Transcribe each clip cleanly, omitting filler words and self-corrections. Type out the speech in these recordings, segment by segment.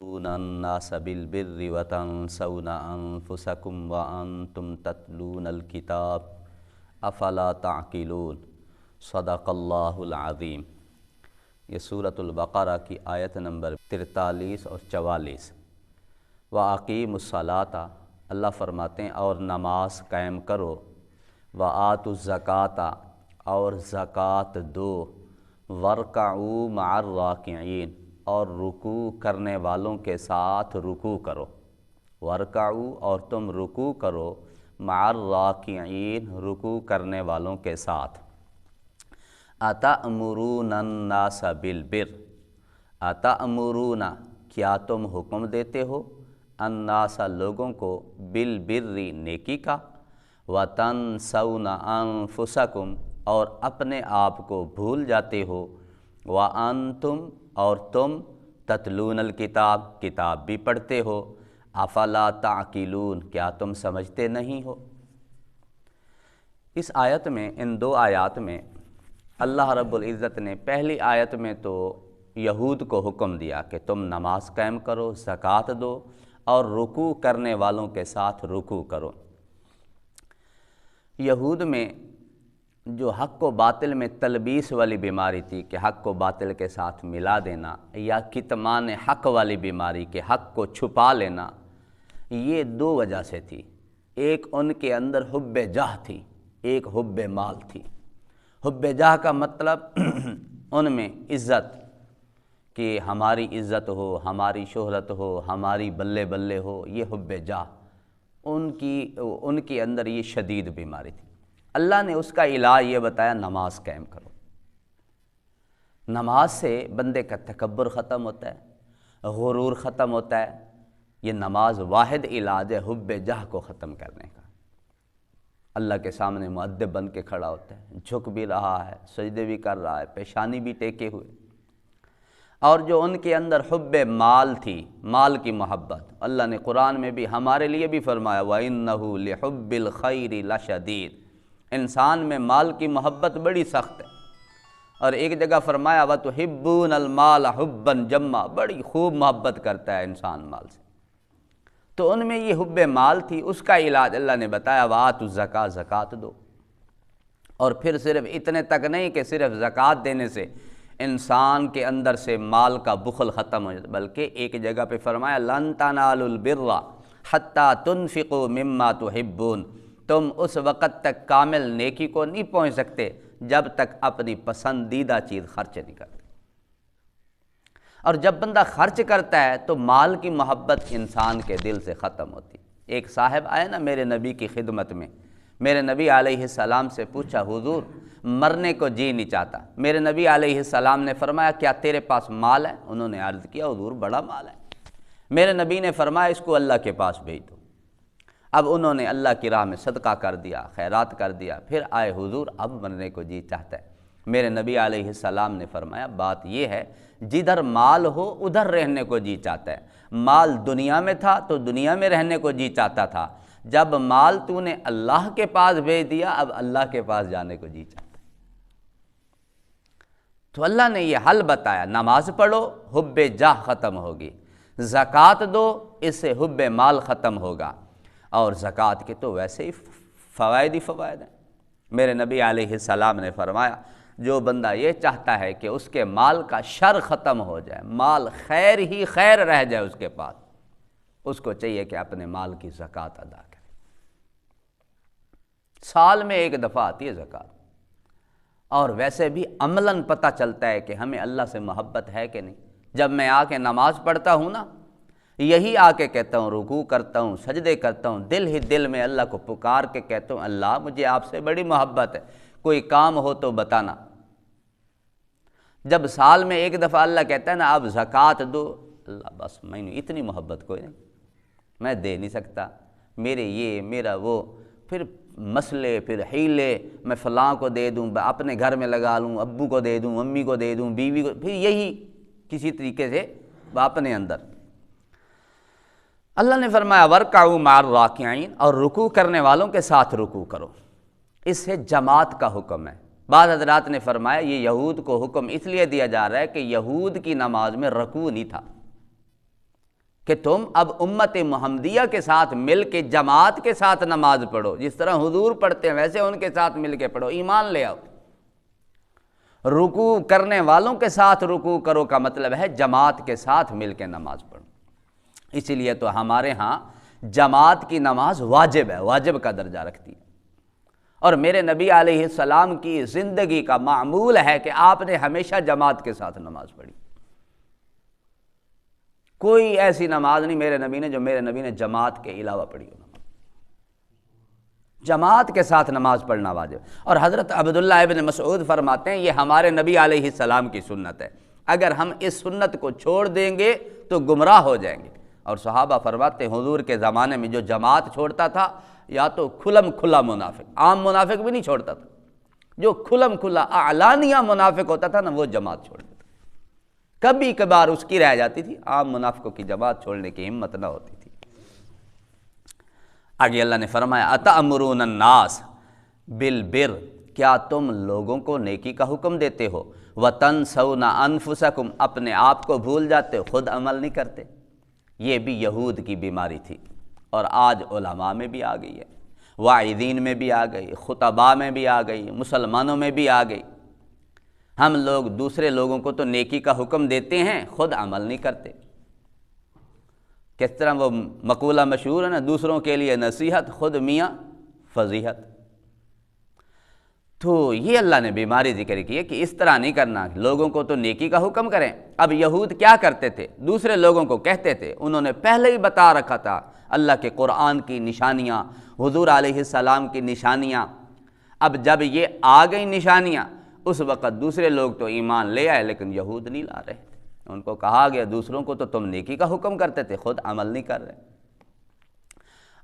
تأمرون الناس بالبر وتنسون أنفسكم وأنتم تتلون الكتاب افلا تعقلون صدق اللہ العظیم۔ یہ سورۃ البقرہ کی آیت نمبر 43 اور 44۔ وَأَقِیمُوا الصَّلَاةَ، اللہ فرماتے ہیں اور نماز قائم کرو، وَآتُوا الزَّکَاةَ اور زکوٰۃ دو، وَارْکَعُوا مَعَ الرَّاکِعِینَ اور رکوع کرنے والوں کے ساتھ رکوع کرو، وَارْکَعُوا اور تم رکوع کرو، مع الراکعین رکوع کرنے والوں کے ساتھ۔ اتأمرون الناس بالبر، اتأمرون کیا تم حکم دیتے ہو، الناس لوگوں کو، بالبر نیکی کا، وتنسون انفسکم اور اپنے آپ کو بھول جاتے ہو، وانتم اور تم تتلون الکتاب کتاب بھی پڑھتے ہو، افلا تعقلون کیا تم سمجھتے نہیں ہو۔ اس آیت میں، ان دو آیات میں اللہ رب العزت نے پہلی آیت میں تو یہود کو حکم دیا کہ تم نماز قائم کرو، زکوٰۃ دو اور رکوع کرنے والوں کے ساتھ رکوع کرو۔ یہود میں جو حق و باطل میں تلبیس والی بیماری تھی کہ حق کو باطل کے ساتھ ملا دینا، یا کتمان حق والی بیماری کہ حق کو چھپا لینا، یہ دو وجہ سے تھی۔ ایک ان کے اندر حب جاہ تھی، ایک حب مال تھی۔ حب جاہ کا مطلب ان میں عزت، کہ ہماری عزت ہو، ہماری شہرت ہو، ہماری بلے بلے ہو، یہ حب جاہ ان کے اندر یہ شدید بیماری تھی۔ اللہ نے اس کا علاج یہ بتایا، نماز قائم کرو۔ نماز سے بندے کا تکبر ختم ہوتا ہے، غرور ختم ہوتا ہے۔ یہ نماز واحد علاج ہے حب جاہ کو ختم کرنے کا۔ اللہ کے سامنے مؤدب بن کے کھڑا ہوتا ہے، جھک بھی رہا ہے، سجدے بھی کر رہا ہے، پیشانی بھی ٹیکے ہوئے۔ اور جو ان کے اندر حب مال تھی، مال کی محبت، اللہ نے قرآن میں بھی ہمارے لیے بھی فرمایا وَإِنَّهُ لِحُبِّ الْخَيْرِ لَشَدِيدٌ، انسان میں مال کی محبت بڑی سخت ہے۔ اور ایک جگہ فرمایا وَتُحِبُّونَ الْمَالَ حُبًّا جَمًّا، بڑی خوب محبت کرتا ہے انسان مال سے۔ تو ان میں یہ حب مال تھی، اس کا علاج اللہ نے بتایا وَآتُوا الزَّکَاةَ زکوٰۃ دو۔ اور پھر صرف اتنے تک نہیں کہ صرف زکوٰۃ دینے سے انسان کے اندر سے مال کا بخل ختم ہو جاتا، بلکہ ایک جگہ پہ فرمایا لَن تَنَالُوا الْبِرَّ حَتَّىٰ تُنْفِقُوا مِمَّا تُحِبُّونَ، تم اس وقت تک کامل نیکی کو نہیں پہنچ سکتے جب تک اپنی پسندیدہ چیز خرچ نہیں کرتے۔ اور جب بندہ خرچ کرتا ہے تو مال کی محبت انسان کے دل سے ختم ہوتی۔ ایک صاحب آئے نا میرے نبی کی خدمت میں، میرے نبی علیہ السلام سے پوچھا حضور مرنے کو جی نہیں چاہتا۔ میرے نبی علیہ السلام نے فرمایا کیا تیرے پاس مال ہے؟ انہوں نے عرض کیا حضور بڑا مال ہے۔ میرے نبی نے فرمایا اس کو اللہ کے پاس بھیج دو۔ اب انہوں نے اللہ کی راہ میں صدقہ کر دیا، خیرات کر دیا، پھر آئے حضور اب مرنے کو جی چاہتا ہے۔ میرے نبی علیہ السلام نے فرمایا بات یہ ہے جدھر مال ہو ادھر رہنے کو جی چاہتا ہے۔ مال دنیا میں تھا تو دنیا میں رہنے کو جی چاہتا تھا، جب مال تو نے اللہ کے پاس بھیج دیا اب اللہ کے پاس جانے کو جی چاہتا ہے۔ تو اللہ نے یہ حل بتایا، نماز پڑھو حب جاہ ختم ہوگی، زکوٰۃ دو اس سے حب مال ختم ہوگا۔ اور زکوٰۃ کے تو ویسے ہی فوائد ہی فوائد ہیں۔ میرے نبی علیہ السلام نے فرمایا جو بندہ یہ چاہتا ہے کہ اس کے مال کا شر ختم ہو جائے، مال خیر ہی خیر رہ جائے اس کے پاس، اس کو چاہیے کہ اپنے مال کی زکوٰۃ ادا کرے۔ سال میں ایک دفعہ آتی ہے زکوٰۃ، اور ویسے بھی عملاً پتہ چلتا ہے کہ ہمیں اللہ سے محبت ہے کہ نہیں۔ جب میں آ کے نماز پڑھتا ہوں نا، یہی آ کے کہتا ہوں، رکوع کرتا ہوں، سجدے کرتا ہوں، دل ہی دل میں اللہ کو پکار کے کہتا ہوں اللہ مجھے آپ سے بڑی محبت ہے، کوئی کام ہو تو بتانا۔ جب سال میں ایک دفعہ اللہ کہتا ہے نا اب زکوٰۃ دو، اللہ بس میں اتنی محبت کوئی نہیں، میں دے نہیں سکتا، میرے یہ میرا وہ، پھر مسئلے، پھر حیلے، میں فلاں کو دے دوں، اپنے گھر میں لگا لوں، ابو کو دے دوں، امی کو دے دوں، بیوی کو، پھر یہی کسی طریقے سے اپنے اندر۔ اللہ نے فرمایا وَارْکَعُوا مَعَ الرَّاکِعِینَ اور رکوع کرنے والوں کے ساتھ رکوع کرو۔ اس سے جماعت کا حکم ہے۔ بعض حضرات نے فرمایا یہ یہود کو حکم اس لیے دیا جا رہا ہے کہ یہود کی نماز میں رکوع نہیں تھا، کہ تم اب امت محمدیہ کے ساتھ مل کے جماعت کے ساتھ نماز پڑھو، جس طرح حضور پڑھتے ہیں ویسے ان کے ساتھ مل کے پڑھو، ایمان لے آؤ۔ رکوع کرنے والوں کے ساتھ رکوع کرو کا مطلب ہے جماعت کے ساتھ مل کے نماز پڑھو۔ اسی لیے تو ہمارے ہاں جماعت کی نماز واجب ہے، واجب کا درجہ رکھتی ہے، اور میرے نبی علیہ السلام کی زندگی کا معمول ہے کہ آپ نے ہمیشہ جماعت کے ساتھ نماز پڑھی۔ کوئی ایسی نماز نہیں میرے نبی نے جو میرے نبی نے جماعت کے علاوہ پڑھی ہو۔ جماعت کے ساتھ نماز پڑھنا واجب۔ اور حضرت عبداللہ ابن مسعود فرماتے ہیں یہ ہمارے نبی علیہ السلام کی سنت ہے، اگر ہم اس سنت کو چھوڑ دیں گے تو گمراہ ہو جائیں گے۔ اور صحابہ فرماتے ہیں حضور کے زمانے میں جو جماعت چھوڑتا تھا یا تو کھلم کھلا منافق، عام منافق بھی نہیں چھوڑتا تھا، جو کھلم کھلا اعلانیہ منافق ہوتا تھا نا وہ جماعت چھوڑ دیتا، کبھی کبھار اس کی رہ جاتی تھی، عام منافقوں کی جماعت چھوڑنے کی ہمت نہ ہوتی تھی۔ آگے اللہ نے فرمایا اتأمرون الناس بالبر، کیا تم لوگوں کو نیکی کا حکم دیتے ہو، وتنسون انفسکم، اپنے آپ کو بھول جاتے ہو، خود عمل نہیں کرتے۔ یہ بھی یہود کی بیماری تھی اور آج علماء میں بھی آ گئی ہے، واعظین میں بھی آ گئی، خطباء میں بھی آ گئی، مسلمانوں میں بھی آ گئی۔ ہم لوگ دوسرے لوگوں کو تو نیکی کا حکم دیتے ہیں، خود عمل نہیں کرتے۔ کس طرح وہ مقولہ مشہور ہے نا، دوسروں کے لیے نصیحت، خود میاں فضیحت۔ تو یہ اللہ نے بیماری ذکر کی ہے کہ اس طرح نہیں کرنا، لوگوں کو تو نیکی کا حکم کریں۔ اب یہود کیا کرتے تھے، دوسرے لوگوں کو کہتے تھے، انہوں نے پہلے ہی بتا رکھا تھا اللہ کے قرآن کی نشانیاں، حضور علیہ السلام کی نشانیاں۔ اب جب یہ آ گئی نشانیاں، اس وقت دوسرے لوگ تو ایمان لے آئے لیکن یہود نہیں لا رہے تھے۔ ان کو کہا گیا دوسروں کو تو تم نیکی کا حکم کرتے تھے، خود عمل نہیں کر رہے۔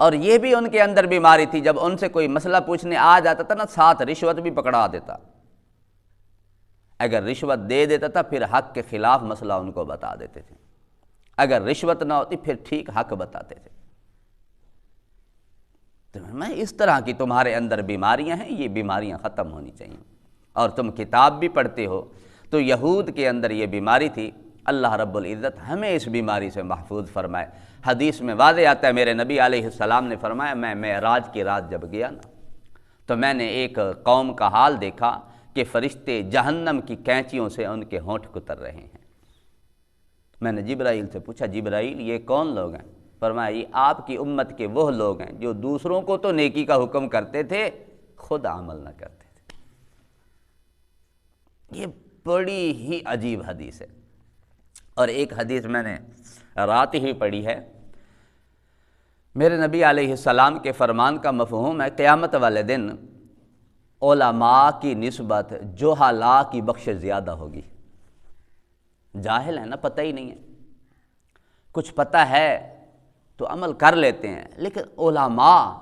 اور یہ بھی ان کے اندر بیماری تھی، جب ان سے کوئی مسئلہ پوچھنے آ جاتا تھا نا، ساتھ رشوت بھی پکڑا دیتا۔ اگر رشوت دے دیتا تھا پھر حق کے خلاف مسئلہ ان کو بتا دیتے تھے، اگر رشوت نہ ہوتی پھر ٹھیک حق بتاتے تھے۔ تو میں اس طرح کی تمہارے اندر بیماریاں ہیں، یہ بیماریاں ختم ہونی چاہیے۔ اور تم کتاب بھی پڑھتے ہو تو یہود کے اندر یہ بیماری تھی، اللہ رب العزت ہمیں اس بیماری سے محفوظ فرمائے۔ حدیث میں واضح آتا ہے، میرے نبی علیہ السلام نے فرمایا میں معراج کی رات جب گیا نا تو میں نے ایک قوم کا حال دیکھا کہ فرشتے جہنم کی کینچیوں سے ان کے ہونٹ کتر رہے ہیں۔ میں نے جبرائیل سے پوچھا جبرائیل یہ کون لوگ ہیں؟ فرمایا یہ آپ کی امت کے وہ لوگ ہیں جو دوسروں کو تو نیکی کا حکم کرتے تھے، خود عمل نہ کرتے تھے۔ یہ بڑی ہی عجیب حدیث ہے، اور ایک حدیث میں نے رات ہی پڑھی ہے۔ میرے نبی علیہ السلام کے فرمان کا مفہوم ہے قیامت والے دن علماء کی نسبت جہلاء کی بخشش زیادہ ہوگی۔ جاہل ہے نا، پتہ ہی نہیں ہے، کچھ پتہ ہے تو عمل کر لیتے ہیں، لیکن علماء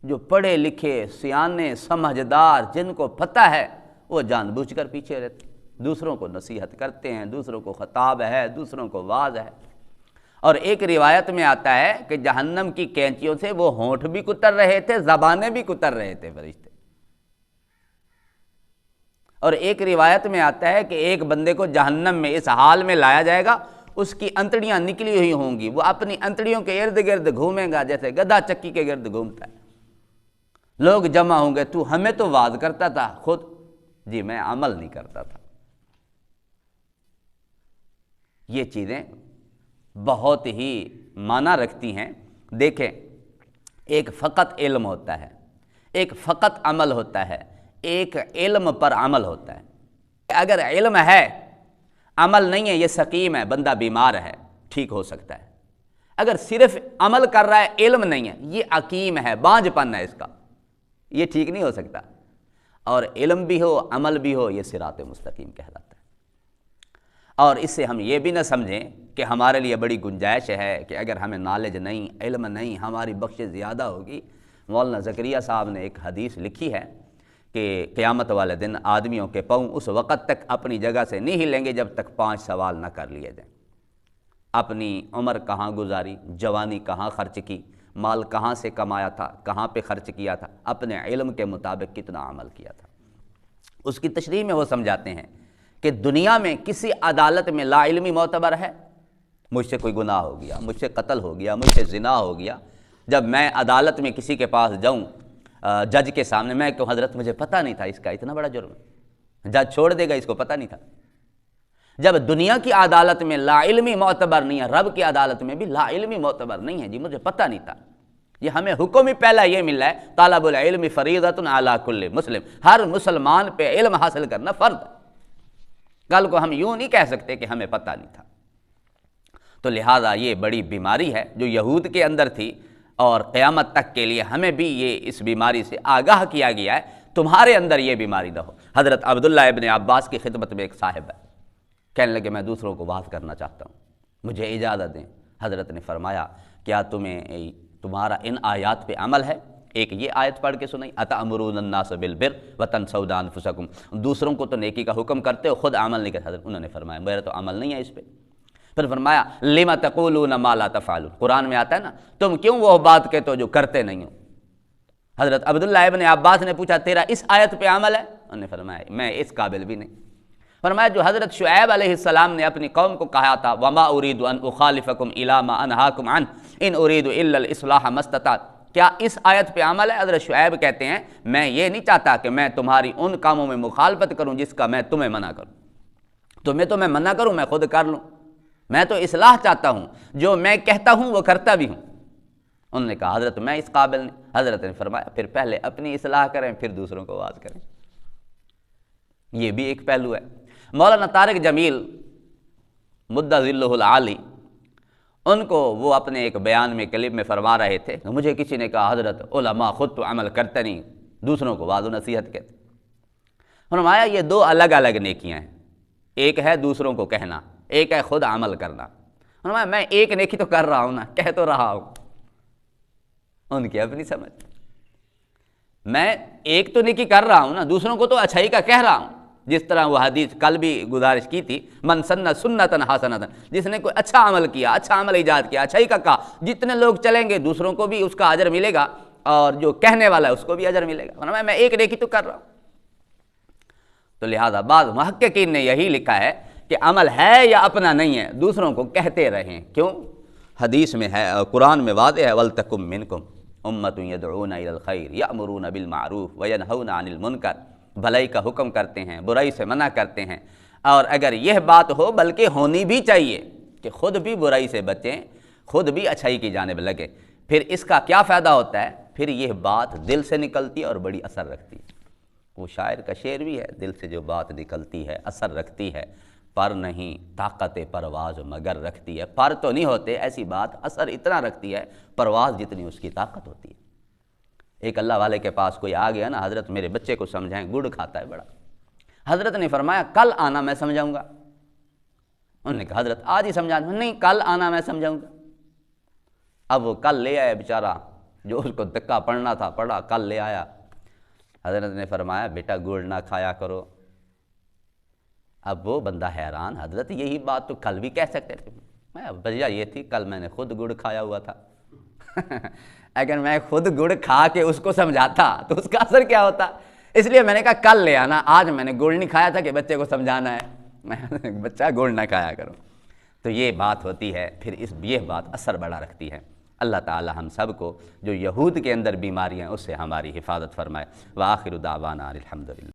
جو پڑھے لکھے سیانے سمجھدار جن کو پتہ ہے وہ جان بوجھ کر پیچھے رہتے ہیں، دوسروں کو نصیحت کرتے ہیں، دوسروں کو خطاب ہے، دوسروں کو واعظ ہے۔ اور ایک روایت میں آتا ہے کہ جہنم کی کینچیوں سے وہ ہونٹ بھی کتر رہے تھے، زبانیں بھی کتر رہے تھے فرشتے۔ اور ایک روایت میں آتا ہے کہ ایک بندے کو جہنم میں اس حال میں لایا جائے گا، اس کی انتڑیاں نکلی ہوئی ہوں گی، وہ اپنی انتڑیوں کے ارد گرد گھومے گا جیسے گدھا چکی کے گرد گھومتا ہے۔ لوگ جمع ہوں گے، تو ہمیں تو واعظ کرتا تھا، خود جی میں عمل نہیں کرتا تھا۔ یہ چیزیں بہت ہی معنی رکھتی ہیں۔ دیکھیں، ایک فقط علم ہوتا ہے، ایک فقط عمل ہوتا ہے، ایک علم پر عمل ہوتا ہے۔ اگر علم ہے عمل نہیں ہے، یہ سقیم ہے، بندہ بیمار ہے، ٹھیک ہو سکتا ہے۔ اگر صرف عمل کر رہا ہے علم نہیں ہے، یہ عقیم ہے، بانجھ پن ہے اس کا، یہ ٹھیک نہیں ہو سکتا۔ اور علم بھی ہو عمل بھی ہو، یہ صراط مستقیم کہلاتا ہے۔ اور اس سے ہم یہ بھی نہ سمجھیں کہ ہمارے لیے بڑی گنجائش ہے کہ اگر ہمیں نالج نہیں، علم نہیں، ہماری بخشش زیادہ ہوگی۔ مولانا زکریا صاحب نے ایک حدیث لکھی ہے کہ قیامت والے دن آدمیوں کے پاؤں اس وقت تک اپنی جگہ سے نہیں ہلیں گے جب تک 5 سوال نہ کر لیے جائیں۔ اپنی عمر کہاں گزاری، جوانی کہاں خرچ کی، مال کہاں سے کمایا تھا، کہاں پہ خرچ کیا تھا، اپنے علم کے مطابق کتنا عمل کیا تھا۔ اس کی تشریح میں وہ سمجھاتے ہیں کہ دنیا میں کسی عدالت میں لا علمی معتبر ہے؟ مجھ سے کوئی گناہ ہو گیا، مجھ سے قتل ہو گیا، مجھ سے زنا ہو گیا، جب میں عدالت میں کسی کے پاس جاؤں جج کے سامنے، میں کہوں حضرت مجھے پتہ نہیں تھا اس کا اتنا بڑا جرم ہے، جج چھوڑ دے گا اس کو پتہ نہیں تھا۔ جب دنیا کی عدالت میں لا علمی معتبر نہیں ہے، رب کی عدالت میں بھی لا علمی معتبر نہیں ہے، جی مجھے پتہ نہیں تھا۔ یہ ہمیں حکم ہی پہلا یہ ملا ہے، طالب العلم فریضۃ علی کل مسلم، ہر مسلمان پہ علم حاصل کرنا فرض ہے۔ کل کو ہم یوں نہیں کہہ سکتے کہ ہمیں پتہ نہیں تھا۔ تو لہٰذا یہ بڑی بیماری ہے جو یہود کے اندر تھی، اور قیامت تک کے لیے ہمیں بھی یہ اس بیماری سے آگاہ کیا گیا ہے، تمہارے اندر یہ بیماری نہ ہو۔ حضرت عبداللہ ابن عباس کی خدمت میں ایک صاحب ہے، کہنے لگے میں دوسروں کو واعظ کرنا چاہتا ہوں، مجھے اجازت دیں۔ حضرت نے فرمایا کیا تمہارا ان آیات پہ عمل ہے؟ ایک یہ آیت پڑھ کے سنائی، اتأمرون الناس بالبر وتنسون انفسکم، دوسروں کو تو نیکی کا حکم کرتے ہو، خود عمل نہیں کرتے۔ حضرت انہوں نے فرمایا میرا تو عمل نہیں ہے اس پہ۔ پھر فرمایا لما تقولون ما لا تفعلون، قرآن میں آتا ہے نا تم کیوں وہ بات کہتے ہو جو کرتے نہیں ہو۔ حضرت عبداللہ ابن عباس نے پوچھا تیرا اس آیت پہ عمل ہے؟ انہوں نے فرمایا میں اس قابل بھی نہیں۔ فرمایا جو حضرت شعیب علیہ السلام نے اپنی قوم کو کہا تھا وما اريد ان اخالفكم الى ما انهاكم عنه ان اريد الا الاصلاح ما استطعت، کیا اس آیت پہ عمل ہے؟ حضرت شعیب کہتے ہیں میں یہ نہیں چاہتا کہ میں تمہاری ان کاموں میں مخالفت کروں جس کا میں تمہیں منع کروں، تمہیں منع کروں میں خود کر لوں، میں تو اصلاح چاہتا ہوں، جو میں کہتا ہوں وہ کرتا بھی ہوں۔ انہوں نے کہا حضرت میں اس قابل نہیں۔ حضرت نے فرمایا پھر پہلے اپنی اصلاح کریں پھر دوسروں کو واعظ کریں۔ یہ بھی ایک پہلو ہے۔ مولانا طارق جمیل مدّ ظلہ العالی، ان کو وہ اپنے ایک بیان میں کلپ میں فرما رہے تھے، مجھے کسی نے کہا حضرت علماء خود تو عمل کرتے نہیں، دوسروں کو واعظ و نصیحت کہتے۔ فرمایا یہ دو الگ الگ نیکیاں ہیں، ایک ہے دوسروں کو کہنا، ایک ہے خود عمل کرنا۔ فرمایا میں ایک نیکی تو کر رہا ہوں نا، کہہ تو رہا ہوں۔ ان کی اپنی سمجھ، میں ایک تو نیکی کر رہا ہوں نا، دوسروں کو تو اچھائی کا کہہ رہا ہوں۔ جس طرح وہ حدیث کل بھی گزارش کی تھی، من سن سنتا حسنتا، جس نے کوئی اچھا عمل کیا، اچھا عمل ایجاد کیا، اچھائی کا کہا، جتنے لوگ چلیں گے دوسروں کو بھی اس کا اجر ملے گا، اور جو کہنے والا ہے اس کو بھی اجر ملے گا۔ فرمایا میں ایک نیکی تو کر رہا ہوں۔ تو لہذا بعض محققین نے یہی لکھا ہے کہ عمل ہے یا اپنا نہیں ہے، دوسروں کو کہتے رہیں۔ کیوں؟ حدیث میں ہے، قرآن میں واضح ہے، وَلْتَكُمْ مِنْكُمْ أُمَّةٌ يَدْعُونَ إِلَى الْخَيْرِ يَأْمُرُونَ بِالْمَعْرُوفِ وَيَنْهَوْنَ عَنِ الْمُنْكَرِ، بھلائی کا حکم کرتے ہیں، برائی سے منع کرتے ہیں۔ اور اگر یہ بات ہو، بلکہ ہونی بھی چاہیے کہ خود بھی برائی سے بچیں، خود بھی اچھائی کی جانب لگیں، پھر اس کا کیا فائدہ ہوتا ہے؟ پھر یہ بات دل سے نکلتی ہے اور بڑی اثر رکھتی ہے۔ وہ شاعر کا شعر بھی ہے، دل سے جو بات نکلتی ہے اثر رکھتی ہے، پر نہیں طاقت پرواز مگر رکھتی ہے۔ پر تو نہیں ہوتے، ایسی بات اثر اتنا رکھتی ہے، پرواز جتنی اس کی طاقت ہوتی ہے۔ ایک اللہ والے کے پاس کوئی آ گیا نا، حضرت میرے بچے کو سمجھائیں، گڑ کھاتا ہے بڑا۔ حضرت نے فرمایا کل آنا میں سمجھاؤں گا۔ انہوں نے کہا حضرت آج ہی سمجھا دوں۔ نہیں، کل آنا میں سمجھاؤں گا۔ اب وہ کل لے آیا بیچارہ، جو اس کو دکا پڑھنا تھا پڑھا، کل لے آیا۔ حضرت نے فرمایا بیٹا گڑ نہ کھایا کرو۔ اب وہ بندہ حیران، حضرت یہی بات تو کل بھی کہہ سکتے تھے۔ میں وجہ یہ تھی کل میں نے خود گڑ کھایا ہوا تھا۔ اگر میں خود گڑ کھا کے اس کو سمجھاتا تو اس کا اثر کیا ہوتا؟ اس لیے میں نے کہا کل لے آنا، آج میں نے گڑ نہیں کھایا تھا کہ بچے کو سمجھانا ہے، میں بچہ گڑ نہ کھایا کرو۔ تو یہ بات ہوتی ہے، پھر یہ بات اثر بڑا رکھتی ہے۔ اللہ تعالی ہم سب کو جو یہود کے اندر بیماریاں اس سے ہماری حفاظت فرمائے۔ وآخر دعوانا الحمدللہ۔